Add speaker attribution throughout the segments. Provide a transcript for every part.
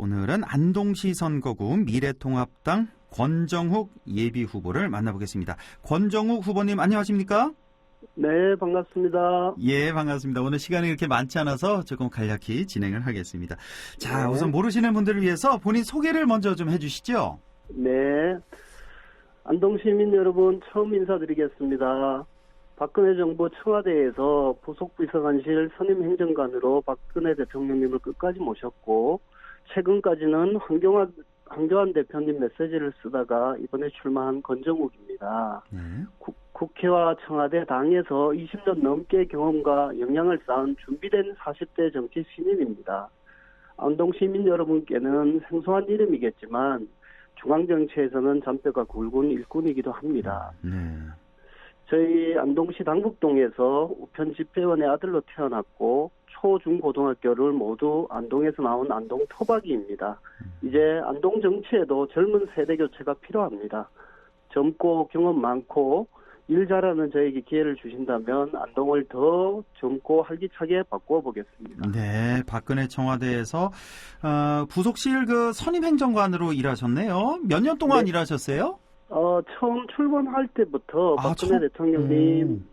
Speaker 1: 오늘은 안동시 선거구 미래통합당 권정욱 예비후보를 만나보겠습니다. 권정욱 후보님 안녕하십니까?
Speaker 2: 네, 반갑습니다.
Speaker 1: 예, 반갑습니다. 오늘 시간이 이렇게 많지 않아서 조금 간략히 진행을 하겠습니다. 자,
Speaker 2: 네.
Speaker 1: 우선 모르시는 분들을 위해서 본인 소개를 먼저 좀 해주시죠.
Speaker 2: 네, 안동 시민 여러분 처음 인사드리겠습니다. 박근혜 정부 청와대에서 부속비서관실 선임 행정관으로 박근혜 대통령님을 끝까지 모셨고 최근까지는 황교안 대표님 메시지를 쓰다가 이번에 출마한 권정욱입니다.
Speaker 1: 네.
Speaker 2: 국회와 청와대 당에서 20년 넘게 경험과 역량을 쌓은 준비된 40대 정치 신인입니다. 안동 시민 여러분께는 생소한 이름이겠지만 중앙정치에서는 잔뼈가 굵은 일꾼이기도 합니다.
Speaker 1: 네.
Speaker 2: 저희 안동시 당북동에서 우편 집회원의 아들로 태어났고 초, 중, 고등학교를 모두 안동에서 나온 안동 토박이입니다. 이제 안동 정치에도 젊은 세대 교체가 필요합니다. 젊고 경험 많고 일 잘하는 저에게 기회를 주신다면 안동을 더 젊고 활기차게 바꾸어 보겠습니다.
Speaker 1: 네, 박근혜 청와대에서 부속실 그 선임 행정관으로 일하셨네요. 몇 년 동안
Speaker 2: 네.
Speaker 1: 일하셨어요?
Speaker 2: 처음 출범할 때부터 박근혜 대통령님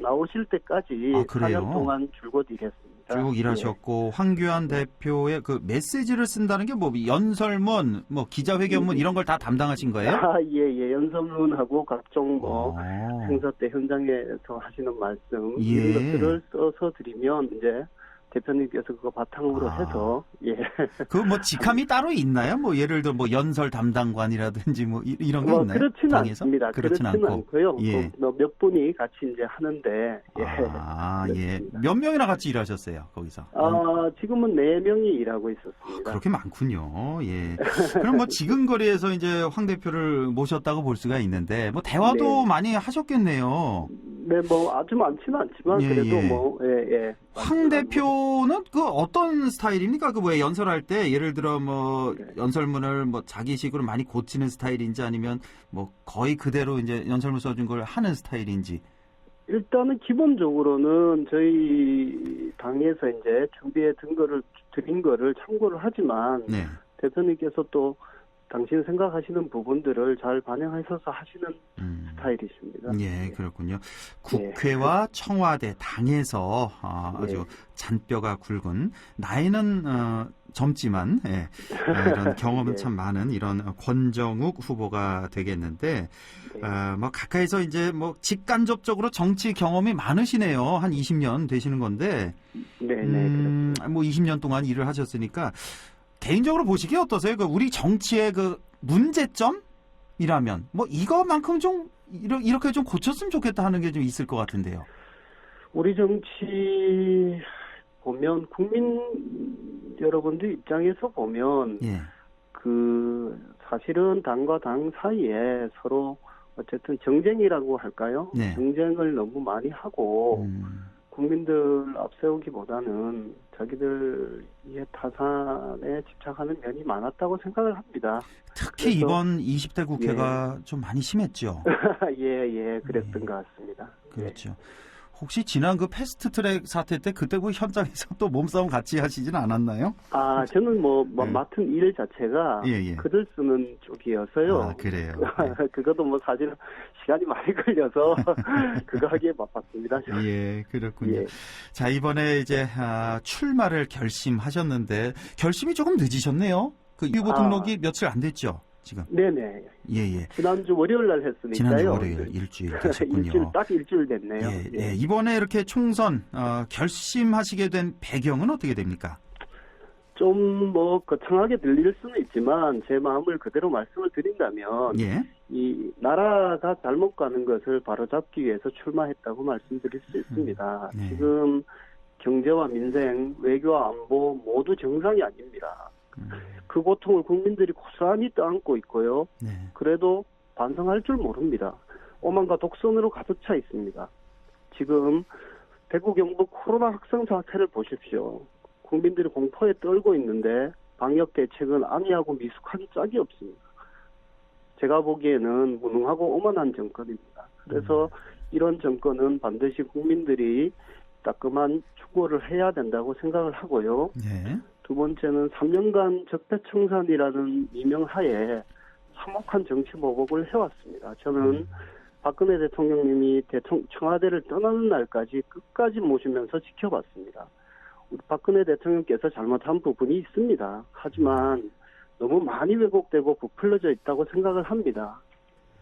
Speaker 2: 나오실 때까지 4년 동안 줄곧 일했습니다.
Speaker 1: 쭉 일하셨고 황교안 대표의 그 메시지를 쓴다는 게 뭐 연설문, 뭐 기자회견문 이런 걸 다 담당하신 거예요?
Speaker 2: 예. 연설문하고 각종 행사 때 현장에서 하시는 말씀 이런 것들을 써서 드리면 이제 대표님께서 그거 바탕으로 해서
Speaker 1: 그 뭐 직함이 따로 있나요? 뭐 예를 들어 뭐 연설 담당관이라든지 뭐 이런 게 있나요?
Speaker 2: 그렇지는
Speaker 1: 당에서?
Speaker 2: 않습니다. 그렇지는 않고요.
Speaker 1: 예.
Speaker 2: 몇 분이 같이 이제 하는데
Speaker 1: 몇 명이나 같이 일하셨어요 거기서?
Speaker 2: 지금은 4명이 일하고 있었습니다.
Speaker 1: 그렇게 많군요. 예. 그럼 뭐 지금 거리에서 이제 황 대표를 모셨다고 볼 수가 있는데 뭐 대화도 많이 하셨겠네요.
Speaker 2: 네, 뭐 아주 많지는 않지만 그래도
Speaker 1: 황 대표는 그 어떤 스타일입니까? 그 왜 연설할 때 예를 들어 뭐 연설문을 뭐 자기식으로 많이 고치는 스타일인지 아니면 뭐 거의 그대로 이제 연설문 써준 걸 하는 스타일인지.
Speaker 2: 일단은 기본적으로는 저희 당에서 이제 준비해 드린 거를 참고를 하지만 대표님께서 또 당신 생각하시는 부분들을 잘 반영하셔서 하시는 스타일이십니다.
Speaker 1: 예, 그렇군요. 국회와 청와대 당에서 아주 잔뼈가 굵은 나이는 젊지만 이런 경험은 참 많은 이런 권정욱 후보가 되겠는데 뭐 가까이서 이제 뭐 직간접적으로 정치 경험이 많으시네요. 한 20년 되시는 건데 뭐 20년 동안 일을 하셨으니까 개인적으로 보시기에 어떠세요? 우리 정치의 그 문제점이라면 뭐 이거만큼 좀 이렇게 좀 고쳤으면 좋겠다 하는 게 좀 있을 것 같은데요.
Speaker 2: 우리 정치 보면 국민 여러분들 입장에서 보면 그 사실은 당과 당 사이에 서로 어쨌든 정쟁이라고 할까요? 정쟁을 너무 많이 하고 국민들 앞세우기보다는 자기들 이해 타산에 집착하는 면이 많았다고 생각을 합니다.
Speaker 1: 특히 이번 20대 국회가 좀 많이 심했죠.
Speaker 2: 그랬던 것 같습니다.
Speaker 1: 그렇죠. 혹시 지난 그 패스트트랙 사태 때 그때 그 현장에서 또 몸싸움 같이 하시진 않았나요?
Speaker 2: 저는 맡은 일 자체가 글을 쓰는 쪽이어서요.
Speaker 1: 그래요.
Speaker 2: 그것도 뭐 사실은 시간이 많이 걸려서 그거 하기에 바빴습니다.
Speaker 1: 그렇군요. 자, 이번에 이제 출마를 결심하셨는데 결심이 조금 늦으셨네요. 그 후보 등록이 며칠 안 됐죠, 지금?
Speaker 2: 네네. 지난주 월요일 날 했으니까요.
Speaker 1: 지난주 월요일 일주일 되셨군요.
Speaker 2: 딱 일주일 됐네요.
Speaker 1: 이번에 이렇게 총선 결심하시게 된 배경은 어떻게 됩니까?
Speaker 2: 좀 거창하게 들릴 수는 있지만 제 마음을 그대로 말씀을 드린다면 이 나라가 잘못 가는 것을 바로잡기 위해서 출마했다고 말씀드릴 수 있습니다. 지금 경제와 민생, 외교와 안보 모두 정상이 아닙니다. 그 고통을 국민들이 고스란히 떠안고 있고요. 그래도 반성할 줄 모릅니다. 오만과 독선으로 가득 차 있습니다. 지금 대구 경북 코로나 확산 사태를 보십시오. 국민들이 공포에 떨고 있는데 방역 대책은 안이하고 미숙하기 짝이 없습니다. 제가 보기에는 무능하고 오만한 정권입니다. 그래서 이런 정권은 반드시 국민들이 따끔한 충고를 해야 된다고 생각을 하고요. 두 번째는 3년간 적폐청산이라는 미명하에 참혹한 정치 보복을 해왔습니다. 저는 박근혜 대통령님이 청와대를 떠나는 날까지 끝까지 모시면서 지켜봤습니다. 우리 박근혜 대통령께서 잘못한 부분이 있습니다. 하지만 너무 많이 왜곡되고 부풀려져 있다고 생각을 합니다.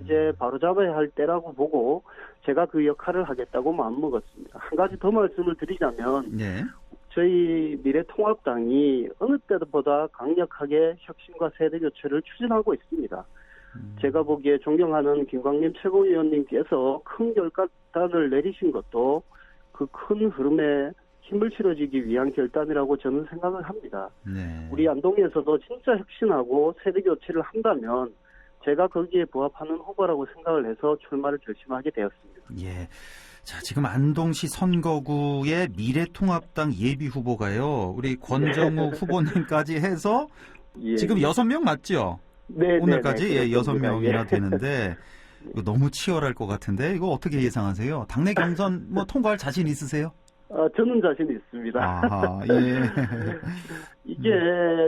Speaker 2: 이제 바로잡아야 할 때라고 보고 제가 그 역할을 하겠다고 마음먹었습니다. 한 가지 더 말씀을 드리자면
Speaker 1: 네.
Speaker 2: 저희 미래통합당이 어느 때보다 강력하게 혁신과 세대교체를 추진하고 있습니다. 제가 보기에 존경하는 김광림 최고위원님께서 큰 결단을 내리신 것도 그 큰 흐름에 힘을 실어주기 위한 결단이라고 저는 생각을 합니다.
Speaker 1: 네.
Speaker 2: 우리 안동에서도 진짜 혁신하고 세대교체를 한다면 제가 거기에 부합하는 후보라고 생각을 해서 출마를 결심하게 되었습니다.
Speaker 1: 예. 자, 지금 안동시 선거구의 미래통합당 예비 후보가요. 우리 권정욱 후보님까지 해서
Speaker 2: 예.
Speaker 1: 지금 6명 맞죠?
Speaker 2: 네,
Speaker 1: 오늘까지
Speaker 2: 네, 네,
Speaker 1: 6명이나
Speaker 2: 예.
Speaker 1: 되는데 이거 너무 치열할 것 같은데 이거 어떻게 예상하세요? 당내 경선 뭐 통과할 자신 있으세요?
Speaker 2: 저는 자신 있습니다.
Speaker 1: 아하, 예.
Speaker 2: 이게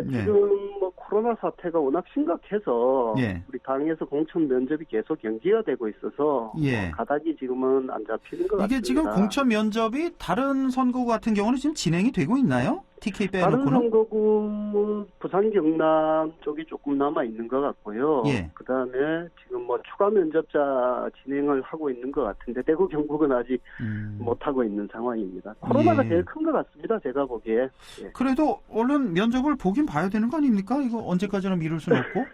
Speaker 1: 네.
Speaker 2: 지금 뭐 코로나 사태가 워낙 심각해서
Speaker 1: 예.
Speaker 2: 우리 당에서 공천 면접이 계속 연기가 되고 있어서
Speaker 1: 예.
Speaker 2: 가닥이 지금은 안 잡히는 것 같습니다.
Speaker 1: 이게 지금 공천 면접이 다른 선거구 같은 경우는 지금 진행이 되고 있나요? TK
Speaker 2: 다른
Speaker 1: 빼놓고는?
Speaker 2: 선거구 부산 경남 쪽이 조금 남아 있는 것 같고요.
Speaker 1: 예.
Speaker 2: 그다음에 지금 뭐 추가 면접자 진행을 하고 있는 것 같은데 대구 경북은 아직 못 하고 있는 상황입니다. 코로나가
Speaker 1: 예.
Speaker 2: 제일 큰 것 같습니다. 제가 보기에. 예.
Speaker 1: 그래도 얼른 면접을 보긴 봐야 되는 거 아닙니까? 이거 언제까지나 미룰 수는 없고.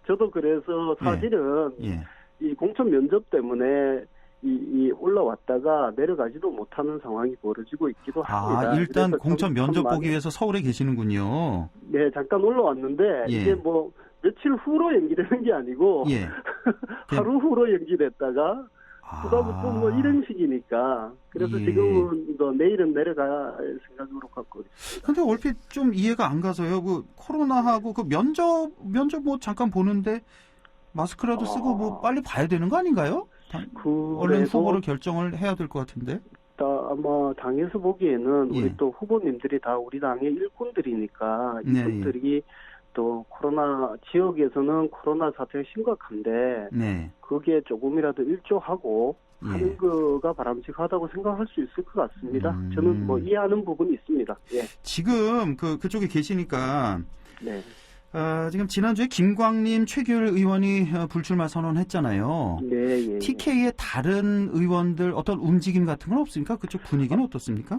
Speaker 2: 저도 그래서 사실은
Speaker 1: 예.
Speaker 2: 이 공천 면접 때문에 이 올라왔다가 내려가지도 못하는 상황이 벌어지고 있기도 합니다.
Speaker 1: 일단
Speaker 2: 그래서
Speaker 1: 공천 면접
Speaker 2: 많이,
Speaker 1: 보기 위해서 서울에 계시는군요.
Speaker 2: 네, 잠깐 올라왔는데
Speaker 1: 예.
Speaker 2: 이게 뭐 며칠 후로 연기되는 게 아니고
Speaker 1: 예.
Speaker 2: 하루 후로 연기됐다가 그다음부터 뭐 이런 식이니까 그래서
Speaker 1: 예.
Speaker 2: 지금은 또 내일은 내려갈 생각으로 갖고 있습니다.
Speaker 1: 근데 얼핏 좀 이해가 안 가서요. 그 코로나하고 그 면접 뭐 잠깐 보는데 마스크라도 쓰고 뭐 빨리 봐야 되는 거 아닌가요? 얼른 후보를 결정을 해야 될 것 같은데.
Speaker 2: 아마 당에서 보기에는
Speaker 1: 예.
Speaker 2: 우리 또 후보님들이 다 우리 당의 일꾼들이니까
Speaker 1: 네,
Speaker 2: 이분들이 또 코로나 지역에서는 코로나 사태가 심각한데
Speaker 1: 네.
Speaker 2: 그게 조금이라도 일조하고
Speaker 1: 예.
Speaker 2: 하는 거가 바람직하다고 생각할 수 있을 것 같습니다. 저는 뭐 이해하는 부분이 있습니다. 예.
Speaker 1: 지금 그쪽에 계시니까
Speaker 2: 네.
Speaker 1: 지금 지난주에 김광림 최규일 의원이 불출마 선언했잖아요.
Speaker 2: 네, 예.
Speaker 1: TK의 다른 의원들 어떤 움직임 같은 건 없습니까? 그쪽 분위기는 어떻습니까?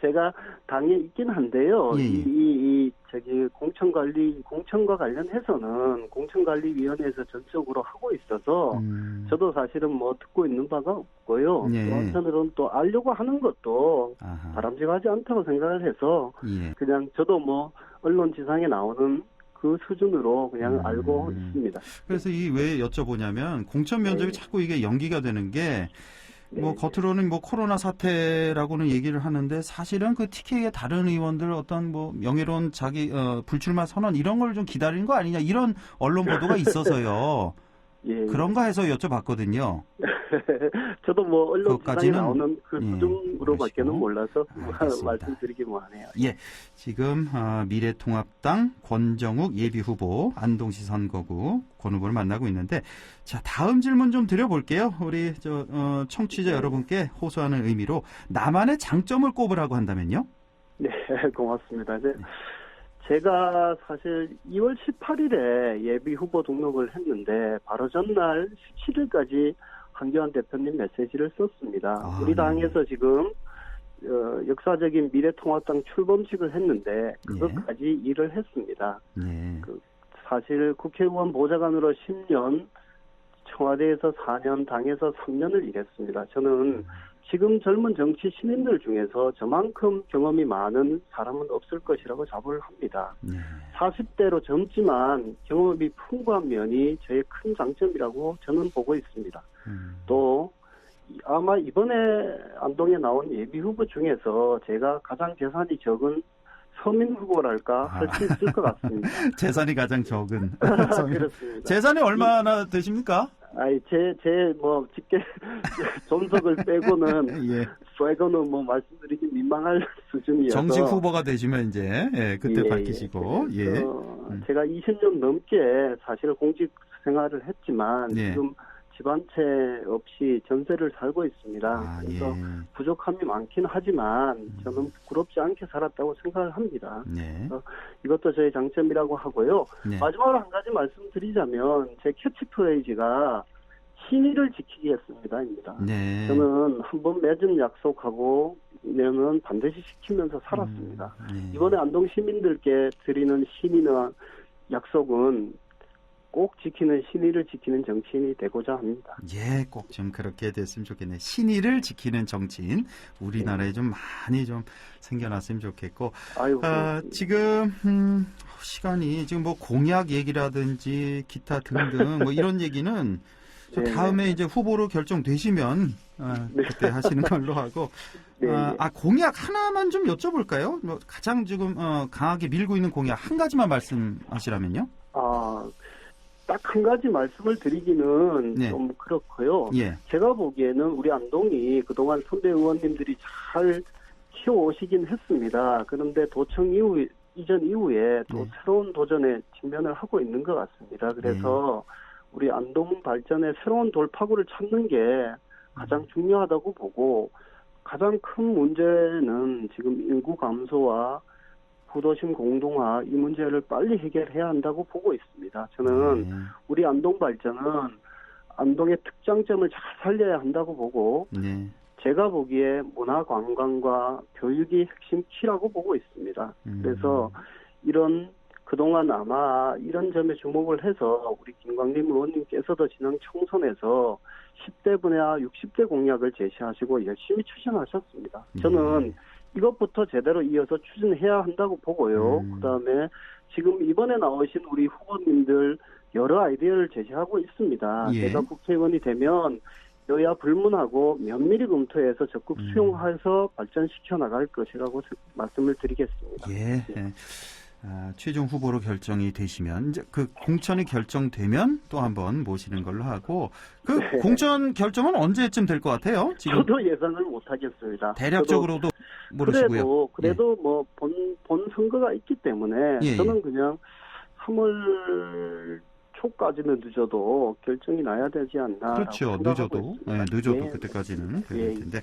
Speaker 2: 제가 당에 있긴 한데요.
Speaker 1: 예.
Speaker 2: 저기 공천과 관련해서는 공천관리위원회에서 전적으로 하고 있어서 저도 사실은 뭐 듣고 있는 바가 없고요.
Speaker 1: 예.
Speaker 2: 또 한편으로는 또 알려고 하는 것도
Speaker 1: 아하.
Speaker 2: 바람직하지 않다고 생각을 해서
Speaker 1: 예.
Speaker 2: 그냥 저도 뭐 언론 지상에 나오는 그 수준으로 그냥 알고 있습니다.
Speaker 1: 그래서 이 왜 여쭤보냐면 공천 면접이 자꾸 이게 연기가 되는 게 뭐 겉으로는 뭐 코로나 사태라고는 얘기를 하는데 사실은 그 TK의 다른 의원들 어떤 뭐 명예로운 자기 불출마 선언 이런 걸 좀 기다리는 거 아니냐 이런 언론 보도가 있어서요.
Speaker 2: 예.
Speaker 1: 그런가 해서 여쭤봤거든요.
Speaker 2: 저도 뭐 언론 지상에
Speaker 1: 그것까지는
Speaker 2: 나오는 그 수준으로밖에는 몰라서
Speaker 1: 알겠습니다.
Speaker 2: 말씀드리기 뭐하네요.
Speaker 1: 예, 지금 미래통합당 권정욱 예비후보 안동시 선거구 권 후보를 만나고 있는데 자 다음 질문 좀 드려볼게요. 우리 청취자 여러분께 호소하는 의미로 나만의 장점을 꼽으라고 한다면요?
Speaker 2: 네, 고맙습니다. 제가 사실 2월 18일에 예비 후보 등록을 했는데 바로 전날 17일까지 한교안 대표님 메시지를 썼습니다. 우리 당에서 지금 역사적인 미래통합당 출범식을 했는데 그것까지 일을 했습니다.
Speaker 1: 네.
Speaker 2: 사실 국회의원 보좌관으로 10년, 청와대에서 4년, 당에서 3년을 일했습니다. 저는 지금 젊은 정치 시민들 중에서 저만큼 경험이 많은 사람은 없을 것이라고 자부를 합니다. 40대로 젊지만 경험이 풍부한 면이 저의 큰 장점이라고 저는 보고 있습니다. 또 아마 이번에 안동에 나온 예비 후보 중에서 제가 가장 재산이 적은 서민 후보랄까 할 수 있을 것 같습니다.
Speaker 1: 재산이 가장 적은.
Speaker 2: 그렇습니다.
Speaker 1: 재산이 얼마나 되십니까?
Speaker 2: 집계 존속을 빼고는
Speaker 1: 예.
Speaker 2: 쇠거는 뭐 말씀드리기 민망할 수준이어서
Speaker 1: 정식 후보가 되시면 이제 그때 밝히시고
Speaker 2: 제가 20년 넘게 사실 공직 생활을 했지만 지금 집안채 없이 전세를 살고 있습니다. 그래서 부족함이 많긴 하지만 저는 부끄럽지 않게 살았다고 생각을 합니다. 그래서 이것도 저의 장점이라고 하고요. 마지막으로 한 가지 말씀드리자면 제 캐치프레이즈가 신의를 지키겠습니다입니다. 저는 한번 맺은 약속하고 내는 반드시 지키면서 살았습니다. 이번에 안동 시민들께 드리는 신의나 약속은 꼭 지키는 신의를 지키는 정치인이 되고자 합니다.
Speaker 1: 꼭 좀 그렇게 됐으면 좋겠네. 신의를 지키는 정치인 우리나라에 좀 많이 좀 생겨났으면 좋겠고 지금 시간이 지금 뭐 공약 얘기라든지 기타 등등 뭐 이런 얘기는 다음에 이제 후보로 결정되시면 그때 하시는 걸로 하고 공약 하나만 좀 여쭤볼까요? 뭐 가장 지금 강하게 밀고 있는 공약 한 가지만 말씀하시라면요.
Speaker 2: 딱 한 가지 말씀을 드리기는 좀 그렇고요. 제가 보기에는 우리 안동이 그동안 선배 의원님들이 잘 키워오시긴 했습니다. 그런데 도청 이전 이후에 또 새로운 도전에 직면을 하고 있는 것 같습니다. 그래서 우리 안동 발전의 새로운 돌파구를 찾는 게 가장 중요하다고 보고 가장 큰 문제는 지금 인구 감소와 구도심 공동화 이 문제를 빨리 해결해야 한다고 보고 있습니다. 저는 우리 안동 발전은 안동의 특장점을 잘 살려야 한다고 보고 제가 보기에 문화 관광과 교육이 핵심 키라고 보고 있습니다. 그래서 그동안 아마 이런 점에 주목을 해서 우리 김광림 의원님께서도 지난 총선에서 10대 분야 60대 공약을 제시하시고 열심히 추진하셨습니다. 저는 이것부터 제대로 이어서 추진해야 한다고 보고요. 그다음에 지금 이번에 나오신 우리 후보님들 여러 아이디어를 제시하고 있습니다. 제가 국회의원이 되면 여야 불문하고 면밀히 검토해서 적극 수용해서 발전시켜 나갈 것이라고 말씀을 드리겠습니다.
Speaker 1: 최종 후보로 결정이 되시면 이제 그 공천이 결정되면 또 한번 모시는 걸로 하고 공천 결정은 언제쯤 될 것 같아요? 지금
Speaker 2: 저도 예상을 못하겠습니다.
Speaker 1: 대략적으로도 모르시고요.
Speaker 2: 그래도 뭐 본 선거가 있기 때문에 저는 그냥 3월 초까지는 늦어도 결정이 나야 되지 않나.
Speaker 1: 그렇죠. 늦어도 그때까지는 될 텐데.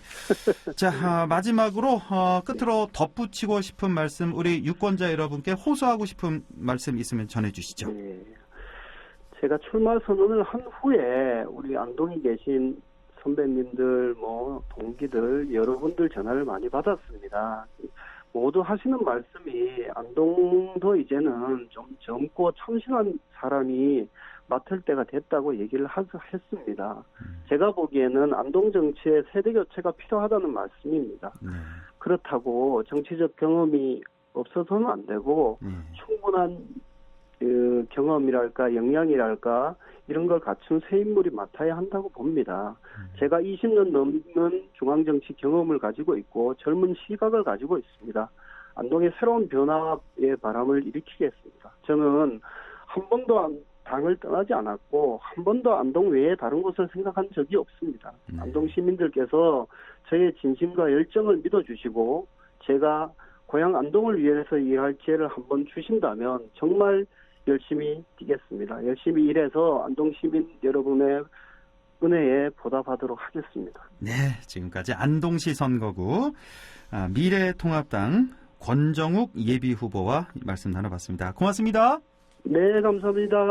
Speaker 1: 자, 마지막으로 끝으로 덧붙이고 싶은 말씀 우리 유권자 여러분께 호소하고 싶은 말씀 있으면 전해주시죠.
Speaker 2: 제가 출마 선언을 한 후에 우리 안동에 계신 선배님들, 동기들 여러분들 전화를 많이 받았습니다. 모두 하시는 말씀이 안동도 이제는 좀 젊고 참신한 사람이 맡을 때가 됐다고 얘기를 했습니다. 제가 보기에는 안동 정치의 세대 교체가 필요하다는 말씀입니다. 그렇다고 정치적 경험이 없어서는 안 되고 충분한 경험이랄까 역량이랄까 이런 걸 갖춘 새 인물이 맡아야 한다고 봅니다. 제가 20년 넘는 중앙정치 경험을 가지고 있고 젊은 시각을 가지고 있습니다. 안동의 새로운 변화의 바람을 일으키겠습니다. 저는 한 번도 당을 떠나지 않았고 한 번도 안동 외에 다른 곳을 생각한 적이 없습니다. 안동 시민들께서 저의 진심과 열정을 믿어주시고 제가 고향 안동을 위해서 일할 기회를 한번 주신다면 정말 열심히 뛰겠습니다. 열심히 일해서 안동 시민 여러분의 은혜에 보답하도록 하겠습니다.
Speaker 1: 지금까지 안동시 선거구 미래통합당 권정욱 예비후보와 말씀 나눠봤습니다. 고맙습니다.
Speaker 2: 네, 감사합니다.